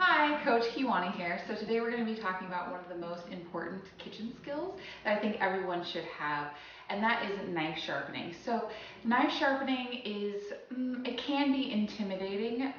Hi, Coach Kiwani here. So today we're going to be talking about one of the most important kitchen skills that I think everyone should have, and that is knife sharpening. So knife sharpening it can be intimidating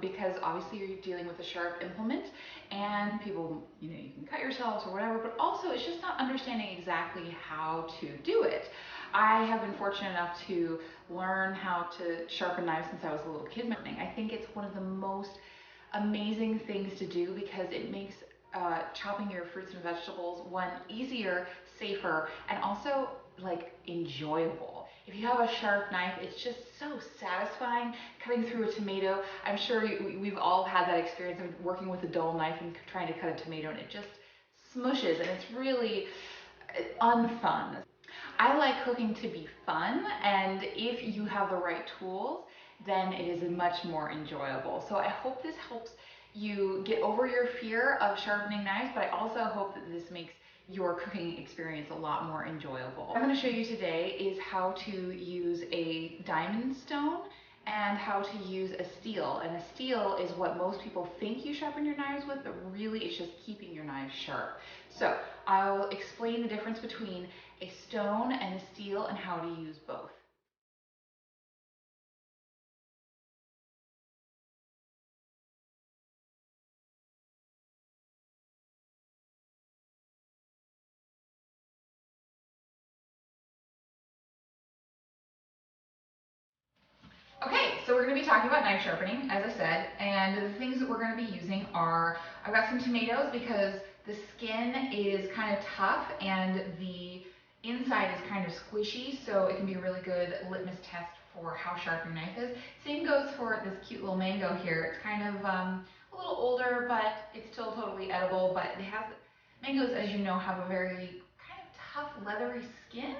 because obviously you're dealing with a sharp implement and people, you can cut yourselves or whatever, but also it's just not understanding exactly how to do it. I have been fortunate enough to learn how to sharpen knives since I was a little kid. I think it's one of the most amazing things to do because it makes chopping your fruits and vegetables one easier, safer, and also like enjoyable. If you have a sharp knife, it's just so satisfying cutting through a tomato. I'm sure we've all had that experience of working with a dull knife and trying to cut a tomato, and it just smushes, and it's really unfun. I like cooking to be fun, and if you have the right tools, then it is much more enjoyable. So I hope this helps you get over your fear of sharpening knives, but I also hope that this makes your cooking experience a lot more enjoyable. What I'm going to show you today is how to use a diamond stone and how to use a steel. And a steel is what most people think you sharpen your knives with, but really it's just keeping your knives sharp. So I'll explain the difference between a stone and a steel and how to use both. Okay, so we're going to be talking about knife sharpening, as I said, and the things that we're going to be using are, I've got some tomatoes because the skin is kind of tough and the inside is kind of squishy, so it can be a really good litmus test for how sharp your knife is. Same goes for this cute little mango here. It's kind of a little older, but it's still totally edible, but it has, mangoes, as you know, have a very kind of tough, leathery skin,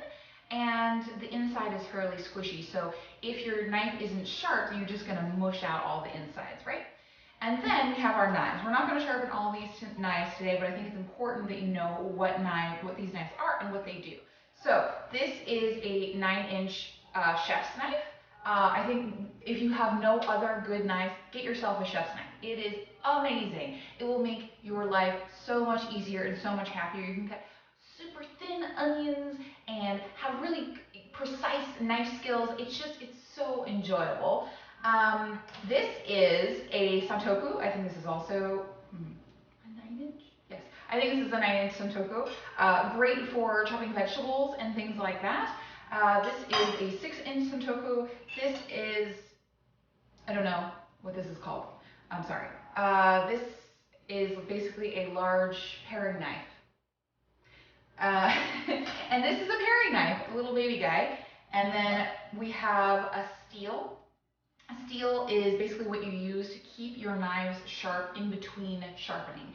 and the inside is fairly squishy. So if your knife isn't sharp, you're just going to mush out all the insides, right? And then we have our knives. We're not going to sharpen all these knives today, but I think it's important that you know what these knives are and what they do. So this is a 9-inch chef's knife. I think if you have no other good knife, get yourself a chef's knife. It is amazing. It will make your life so much easier and so much happier. You can cut super thin onions and have really precise knife skills. It's so enjoyable. This is a santoku. I think this is also a 9-inch. Yes, I think this is a 9-inch santoku. Great for chopping vegetables and things like that. This is a 6-inch santoku. This is, I don't know what this is called. I'm sorry. This is basically a large paring knife. Uh, and this is a paring knife, a little baby guy. And then we have a steel. A steel is basically what you use to keep your knives sharp in between sharpening.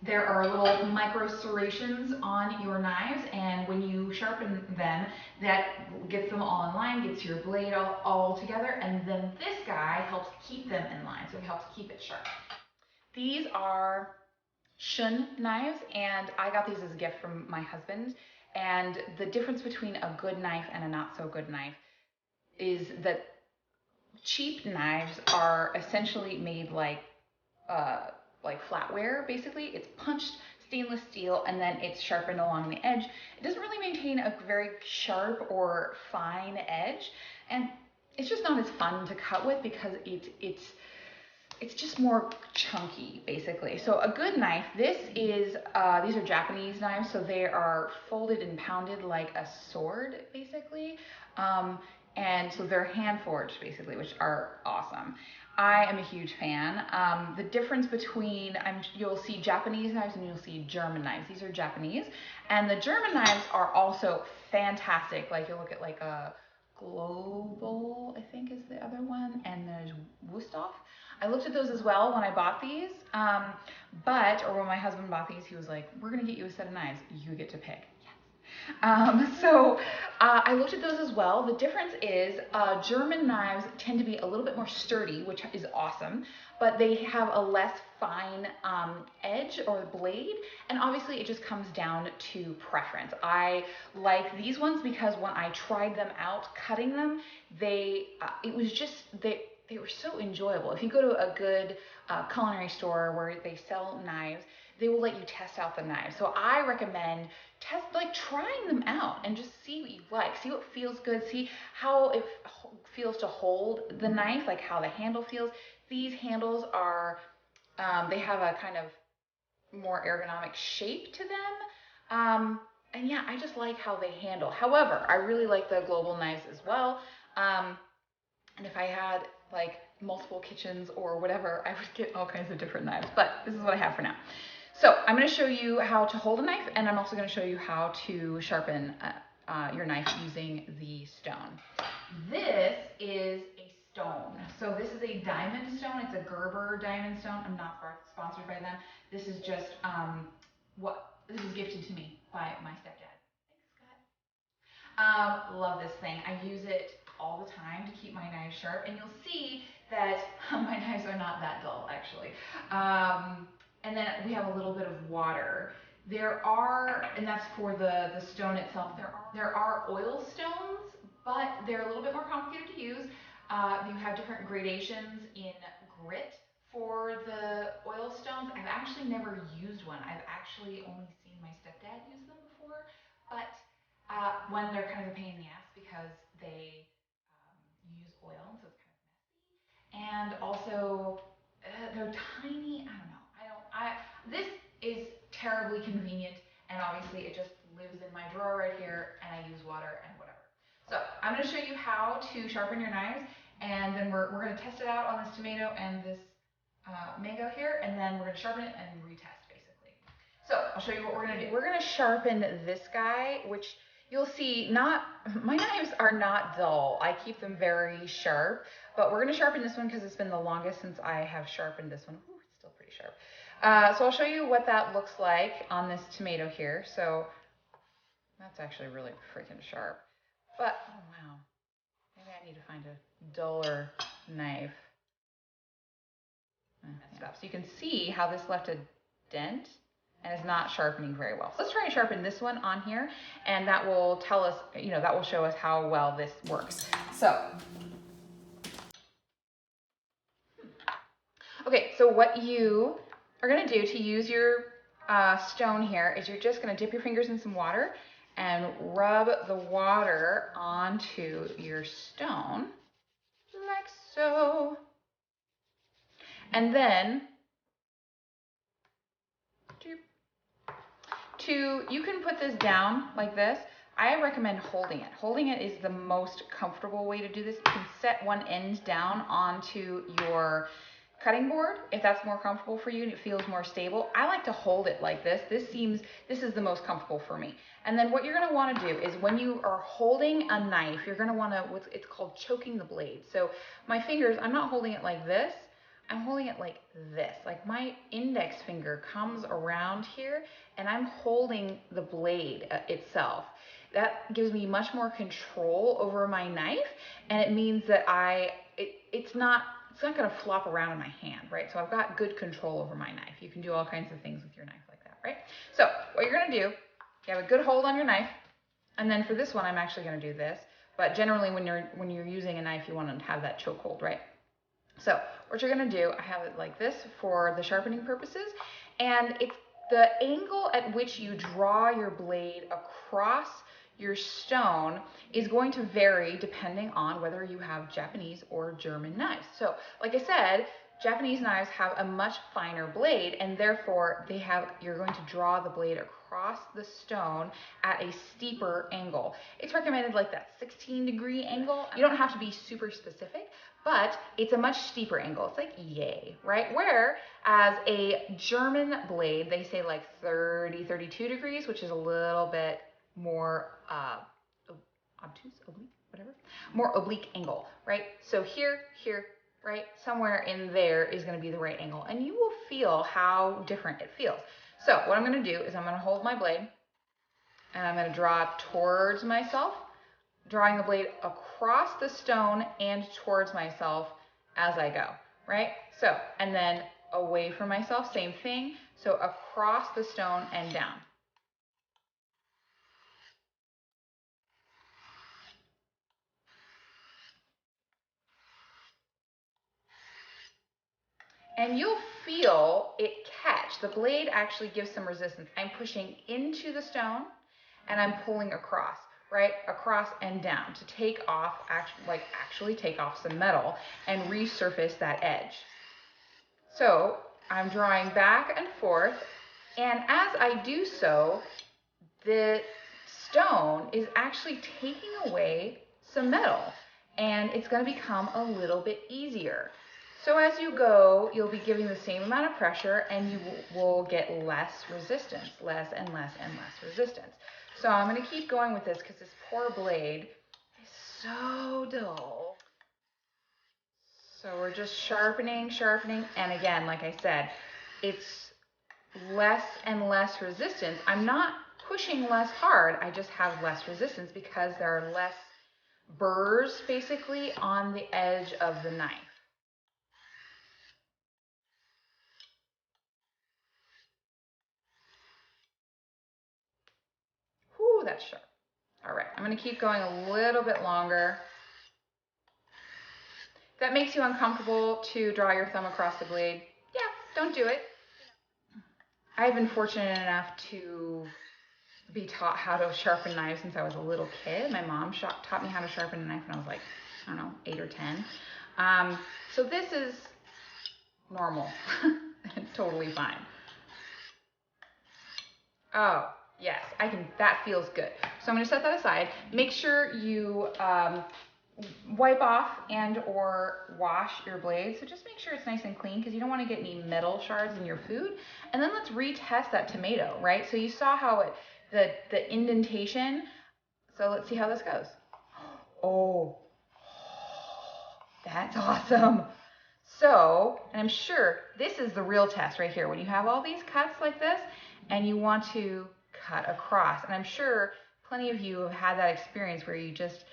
There are little micro serrations on your knives, and when you sharpen them, that gets them all in line, gets your blade all together, and then this guy helps keep them in line, so it helps keep it sharp. These are shun knives, and I got these as a gift from my husband. And the difference between a good knife and a not so good knife is that cheap knives are essentially made like flatware. Basically, it's punched stainless steel and then it's sharpened along the edge. It doesn't really maintain a very sharp or fine edge, and it's just not as fun to cut with because it's just more chunky, basically. So a good knife, these are Japanese knives, so they are folded and pounded like a sword, basically. And so they're hand forged, basically, which are awesome. I am a huge fan. The difference between, you'll see Japanese knives and you'll see German knives. These are Japanese. And the German knives are also fantastic. Like you'll look at like a Global, I think is the other one, and there's Wusthof. I looked at those as well when I bought these, or when my husband bought these, he was like, we're gonna get you a set of knives, you get to pick. I looked at those as well. The difference is German knives tend to be a little bit more sturdy, which is awesome, but they have a less fine edge or blade, and obviously it just comes down to preference. I like these ones because when I tried them out cutting them, it was just they were so enjoyable. If you go to a good culinary store where they sell knives, they will let you test out the knives. So I recommend trying them out and just see what you like, see what feels good, see how it feels to hold the knife, like how the handle feels. These handles are they have a kind of more ergonomic shape to them. And yeah, I just like how they handle. However, I really like the global knives as well. Um, and if I had like multiple kitchens or whatever, I would get all kinds of different knives. But this is what I have for now. So I'm going to show you how to hold a knife, and I'm also going to show you how to sharpen your knife using the stone. This is a stone. So this is a diamond stone. It's a Gerber diamond stone. I'm not sponsored by them. This is just this was gifted to me by my stepdad. Thanks, Scott. Love this thing. I use it all the time to keep my knives sharp, and you'll see that my knives are not that dull, actually. And then we have a little bit of water. There are, and that's for the stone itself. There are oil stones, but they're a little bit more complicated to use. You have different gradations in grit for the oil stones. I've actually never used one. I've actually only seen my stepdad use them before, but one, they're kind of a pain in the ass because they use oil, so it's kind of messy. And also, they're tiny. I don't know. This is terribly convenient, and obviously it just lives in my drawer right here, and I use water and whatever. So I'm going to show you how to sharpen your knives, and then we're going to test it out on this tomato and this mango here, and then we're going to sharpen it and retest basically. So I'll show you what we're going to do. We're going to sharpen this guy, which you'll see my knives are not dull. I keep them very sharp, but we're going to sharpen this one because it's been the longest since I have sharpened this one. Ooh, it's still pretty sharp. So I'll show you what that looks like on this tomato here. So that's actually really freaking sharp. But, oh wow, maybe I need to find a duller knife. So you can see how this left a dent and is not sharpening very well. So let's try to sharpen this one on here, and that will tell us, that will show us how well this works. So, okay, so what you are gonna do to use your stone here is you're just gonna dip your fingers in some water and rub the water onto your stone, like so. And then, you can put this down like this. I recommend holding it. Holding it is the most comfortable way to do this. You can set one end down onto your cutting board if that's more comfortable for you and it feels more stable. I like to hold it like this. This is the most comfortable for me. And then what you're going to want to do is when you are holding a knife, you're going to want to, it's called choking the blade. So my fingers, I'm not holding it like this. I'm holding it like this. Like my index finger comes around here and I'm holding the blade itself. That gives me much more control over my knife, and it means that it's not going to flop around in my hand, right? So I've got good control over my knife. You can do all kinds of things with your knife like that, right? So what you're going to do, you have a good hold on your knife, and then for this one, I'm actually going to do this. But generally, when you're using a knife, you want to have that choke hold, right? So what you're going to do, I have it like this for the sharpening purposes, and it's the angle at which you draw your blade across your stone is going to vary depending on whether you have Japanese or German knives. So like I said, Japanese knives have a much finer blade, and therefore you're going to draw the blade across the stone at a steeper angle. It's recommended like that 16-degree angle. You don't have to be super specific, but it's a much steeper angle. It's like yay, right? Whereas a German blade, they say like 30, 32 degrees, which is a little bit more obtuse, oblique, whatever, more oblique angle, right? So here, right, somewhere in there is going to be the right angle, and you will feel how different it feels. So what I'm going to do is I'm going to hold my blade, and I'm going to draw towards myself, drawing the blade across the stone and towards myself as I go, right? So, and then away from myself, same thing. So across the stone and down. And you'll feel it catch. The blade actually gives some resistance. I'm pushing into the stone and I'm pulling across, right? Across and down to take off, actually take off some metal and resurface that edge. So I'm drawing back and forth, and as I do so, the stone is actually taking away some metal, and it's going to become a little bit easier. So as you go, you'll be giving the same amount of pressure and you will get less resistance, less and less and less resistance. So I'm going to keep going with this because this poor blade is so dull. So we're just sharpening, sharpening, and again, like I said, it's less and less resistance. I'm not pushing less hard, I just have less resistance because there are less burrs basically on the edge of the knife. Whew, that's sharp. All right, I'm gonna keep going a little bit longer. If that makes you uncomfortable to draw your thumb across the blade, yeah, don't do it. I've been fortunate enough to be taught how to sharpen knives since I was a little kid. My mom taught me how to sharpen a knife when I was like, I don't know, 8 or 10. So this is normal and totally fine. Oh, yes, that feels good. So I'm gonna set that aside. Make sure you wipe off and or wash your blade. So just make sure it's nice and clean because you don't want to get any metal shards in your food. And then let's retest that tomato, right? So you saw how the indentation. So let's see how this goes. Oh, that's awesome. So, and I'm sure this is the real test right here. When you have all these cuts like this and you want to cut across, and I'm sure plenty of you have had that experience where you just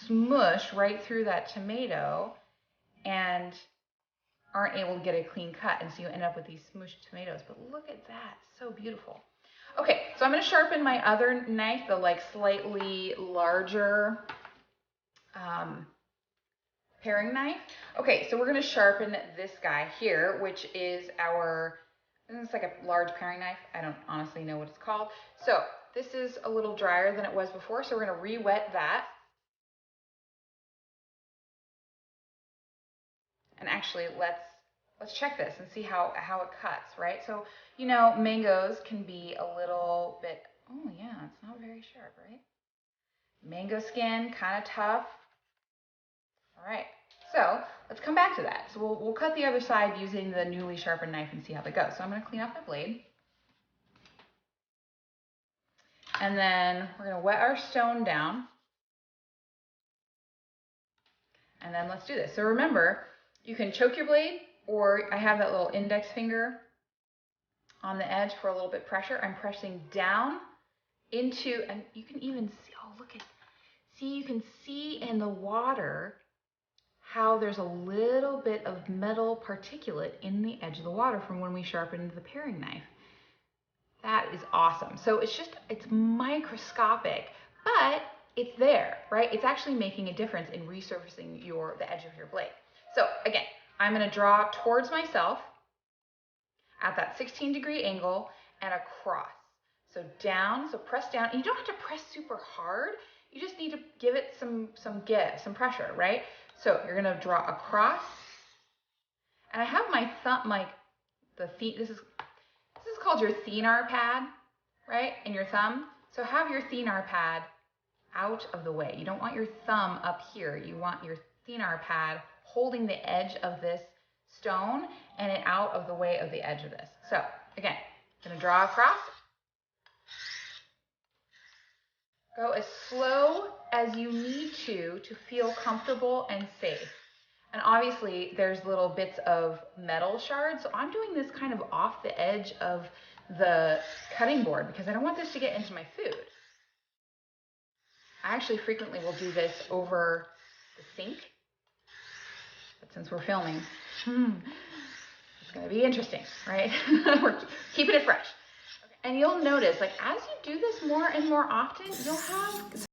smush right through that tomato and aren't able to get a clean cut, and so you end up with these smushed tomatoes. But look at that, so beautiful. Okay, so I'm going to sharpen my other knife, the like slightly larger paring knife. Okay, so we're going to sharpen this guy here, which is it's like a large paring knife. I don't honestly know what it's called. So this is a little drier than it was before, so we're going to re-wet that. And actually, let's check this and see how it cuts, right? So, you know, mangoes can be a little bit, oh yeah, it's not very sharp, right? Mango skin, kind of tough. All right, so let's come back to that. So we'll cut the other side using the newly sharpened knife and see how that goes. So I'm gonna clean off my blade. And then we're gonna wet our stone down. And then let's do this. So remember, you can choke your blade, or I have that little index finger on the edge for a little bit pressure. I'm pressing down into, and you can even see, oh, you can see in the water how there's a little bit of metal particulate in the edge of the water from when we sharpened the paring knife. That is awesome. So it's microscopic, but it's there, right? It's actually making a difference in resurfacing the edge of your blade. So again, I'm gonna draw towards myself at that 16-degree angle and across. So down, so press down. And you don't have to press super hard. You just need to give it some pressure, right? So you're gonna draw across. And I have my thumb, this is called your thenar pad, right? In your thumb. So have your thenar pad out of the way. You don't want your thumb up here. You want your thenar pad holding the edge of this stone and it out of the way of the edge of this. So again, I'm gonna draw across. Go as slow as you need to feel comfortable and safe. And obviously there's little bits of metal shards. So I'm doing this kind of off the edge of the cutting board because I don't want this to get into my food. I actually frequently will do this over the sink. But since we're filming, it's gonna be interesting, right? We're keeping it fresh. Okay. And you'll notice, like as you do this more and more often, you'll have